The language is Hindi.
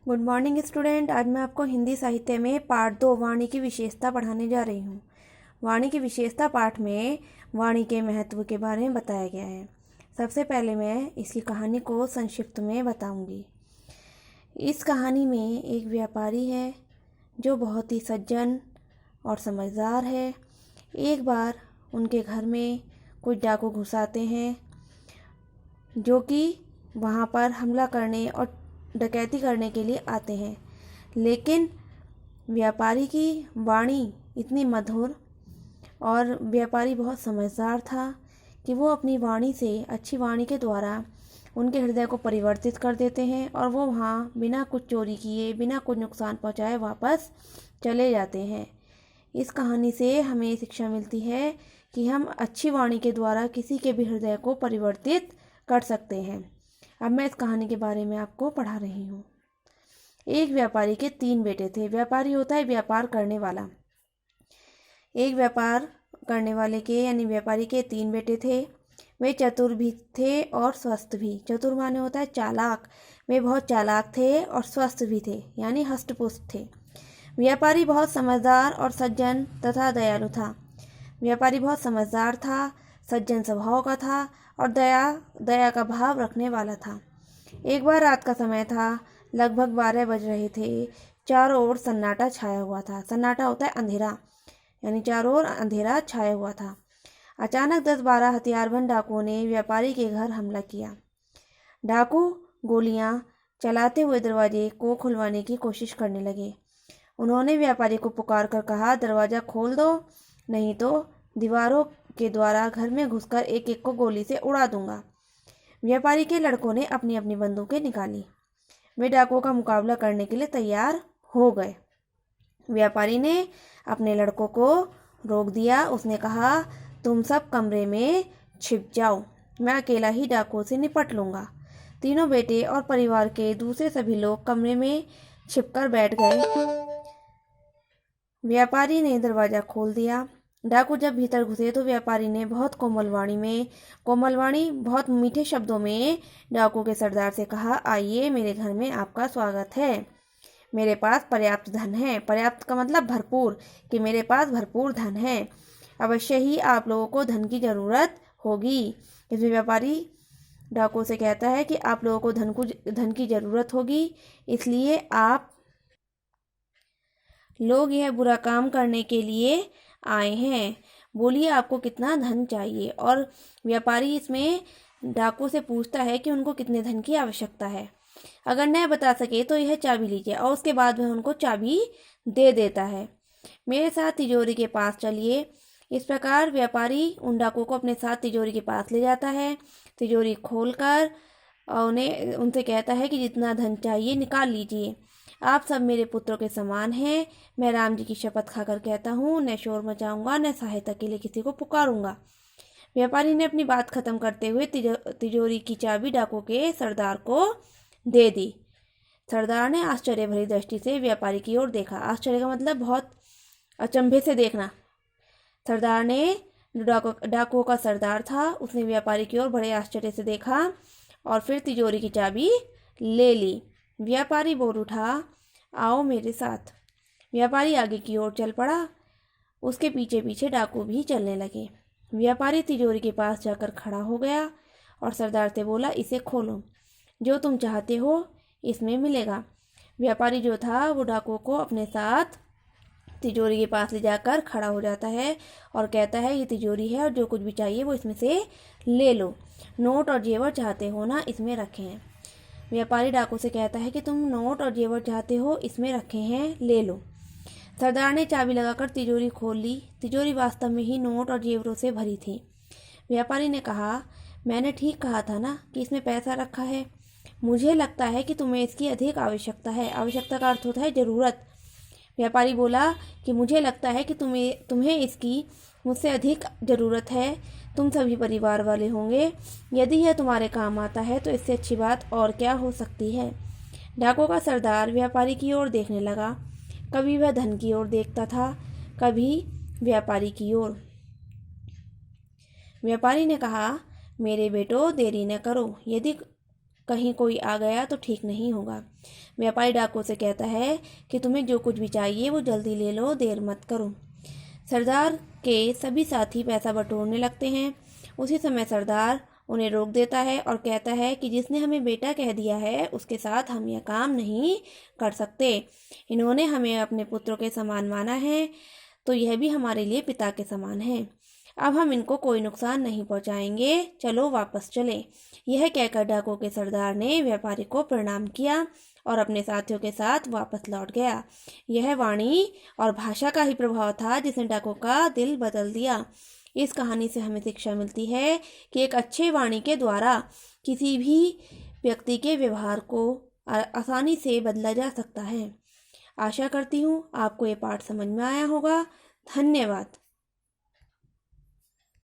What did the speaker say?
Good morning student. आज मैं आपको हिंदी साहित्य में पाठ 2 वाणी की विशेषता पढ़ाने जा रही हूँ। वाणी की विशेषता पाठ में वाणी के महत्व के बारे में बताया गया है। सबसे पहले मैं इसकी कहानी को संक्षिप्त में बताऊंगी। इस कहानी में एक व्यापारी है जो बहुत ही सज्जन और समझदार है। एक बार उनके घर में कुछ डाकू घुस आते हैं जो कि वहाँ पर हमला करने और डकैती करने के लिए आते हैं, लेकिन व्यापारी की वाणी इतनी मधुर और व्यापारी बहुत समझदार था कि वो अपनी वाणी से, अच्छी वाणी के द्वारा उनके हृदय को परिवर्तित कर देते हैं और वो वहाँ बिना कुछ चोरी किए, बिना कुछ नुकसान पहुँचाए वापस चले जाते हैं। इस कहानी से हमें शिक्षा मिलती है कि हम अच्छी वाणी के द्वारा किसी के भी हृदय को परिवर्तित कर सकते हैं। अब मैं इस कहानी के बारे में आपको पढ़ा रही हूँ। एक व्यापारी के 3 बेटे थे। व्यापारी होता है व्यापार करने वाला। एक व्यापार करने वाले के यानी व्यापारी के 3 बेटे थे। वे चतुर भी थे और स्वस्थ भी। चतुर माने होता है चालाक। वे बहुत चालाक थे और स्वस्थ भी थे यानी हष्ट-पुष्ट थे। व्यापारी बहुत समझदार और सज्जन तथा दयालु था। व्यापारी बहुत समझदार था, सज्जन स्वभाव का था और दया का भाव रखने वाला था। एक बार रात का समय था, लगभग 12 बज रहे थे। चारों ओर सन्नाटा छाया हुआ था। सन्नाटा होता है अंधेरा, यानी चारों ओर अंधेरा छाया हुआ था। अचानक 10-12 हथियारबंद डाकुओं ने व्यापारी के घर हमला किया। डाकू गोलियां चलाते हुए दरवाजे को खुलवाने की कोशिश करने लगे। उन्होंने व्यापारी को पुकार कर कहा, दरवाज़ा खोल दो, नहीं तो दीवारों के द्वारा घर में घुसकर एक एक को गोली से उड़ा दूंगा। व्यापारी के लड़कों ने अपनी अपनी बंदूकें निकाली। वे डाकुओं का मुकाबला करने के लिए तैयार हो गए। व्यापारी ने अपने लड़कों को रोक दिया। उसने कहा, तुम सब कमरे में छिप जाओ, मैं अकेला ही डाकुओं से निपट लूंगा। तीनों बेटे और परिवार के दूसरे सभी लोग कमरे में छिपकर बैठ गए। व्यापारी ने दरवाज़ा खोल दिया। डाकू जब भीतर घुसे तो व्यापारी ने बहुत बहुत मीठे शब्दों में डाकू के सरदार से कहा, आइए, मेरे घर में आपका स्वागत है। मेरे पास पर्याप्त धन है। पर्याप्त का मतलब भरपूर, कि मेरे पास भरपूर धन है। अवश्य ही आप लोगों को धन की ज़रूरत होगी। इसमें व्यापारी डाकू से कहता है कि आप लोगों को धन की ज़रूरत होगी, इसलिए आप लोग यह बुरा काम करने के लिए आए हैं। बोलिए, आपको कितना धन चाहिए। और व्यापारी इसमें डाकू से पूछता है कि उनको कितने धन की आवश्यकता है। अगर न बता सके तो यह चाबी लीजिए, और उसके बाद वह उनको चाबी दे देता है। मेरे साथ तिजोरी के पास चलिए। इस प्रकार व्यापारी उन डाकू को अपने साथ तिजोरी के पास ले जाता है। तिजोरी खोलकर उन्हें उनसे कहता है कि जितना धन चाहिए निकाल लीजिए। आप सब मेरे पुत्रों के समान हैं। मैं राम जी की शपथ खाकर कहता हूँ, न शोर मचाऊंगा, न सहायता के लिए किसी को पुकारूंगा। व्यापारी ने अपनी बात खत्म करते हुए तिजोरी की चाबी डाकू के सरदार को दे दी। सरदार ने आश्चर्य भरी दृष्टि से व्यापारी की ओर देखा। आश्चर्य का मतलब बहुत अचंभे से देखना। सरदार ने, जो डाकुओं का सरदार था, उसने व्यापारी की ओर बड़े आश्चर्य से देखा और फिर तिजोरी की चाबी ले ली। व्यापारी बोल उठा, आओ मेरे साथ। व्यापारी आगे की ओर चल पड़ा। उसके पीछे पीछे डाकू भी चलने लगे। व्यापारी तिजोरी के पास जाकर खड़ा हो गया और सरदार से बोला, इसे खोलो, जो तुम चाहते हो इसमें मिलेगा। व्यापारी जो था वो डाकुओं को अपने साथ तिजोरी के पास ले जाकर खड़ा हो जाता है और कहता है, ये तिजोरी है और जो कुछ भी चाहिए वो इसमें से ले लो। नोट और जेवर चाहते हो ना, इसमें रखे हैं। व्यापारी डाकू से कहता है कि तुम नोट और जेवर चाहते हो, इसमें रखे हैं, ले लो। सरदार ने चाबी लगाकर तिजोरी खोल ली। तिजोरी वास्तव में ही नोट और जेवरों से भरी थी। व्यापारी ने कहा, मैंने ठीक कहा था ना कि इसमें पैसा रखा है। मुझे लगता है कि तुम्हें इसकी अधिक आवश्यकता है। आवश्यकता का अर्थ होता है ज़रूरत। व्यापारी बोला कि मुझे लगता है कि तुम्हें इसकी मुझसे अधिक ज़रूरत है। तुम सभी परिवार वाले होंगे। यदि यह तुम्हारे काम आता है तो इससे अच्छी बात और क्या हो सकती है। डाकुओं का सरदार व्यापारी की ओर देखने लगा। कभी वह धन की ओर देखता था, कभी व्यापारी की ओर। व्यापारी ने कहा, मेरे बेटो, देरी न करो। यदि कहीं कोई आ गया तो ठीक नहीं होगा। व्यापारी डाकू से कहता है कि तुम्हें जो कुछ भी चाहिए वो जल्दी ले लो, देर मत करो। सरदार के सभी साथी पैसा बटोरने लगते हैं। उसी समय सरदार उन्हें रोक देता है और कहता है कि जिसने हमें बेटा कह दिया है उसके साथ हम यह काम नहीं कर सकते। इन्होंने हमें अपने पुत्रों के समान माना है, तो यह भी हमारे लिए पिता के समान है। अब हम इनको कोई नुकसान नहीं पहुंचाएंगे, चलो वापस चले। यह कहकर डाकू के सरदार ने व्यापारी को प्रणाम किया और अपने साथियों के साथ वापस लौट गया। यह वाणी और भाषा का ही प्रभाव था जिसने डाकू का दिल बदल दिया। इस कहानी से हमें शिक्षा मिलती है कि एक अच्छे वाणी के द्वारा किसी भी व्यक्ति के व्यवहार को आसानी से बदला जा सकता है। आशा करती हूँ आपको ये पाठ समझ में आया होगा। धन्यवाद।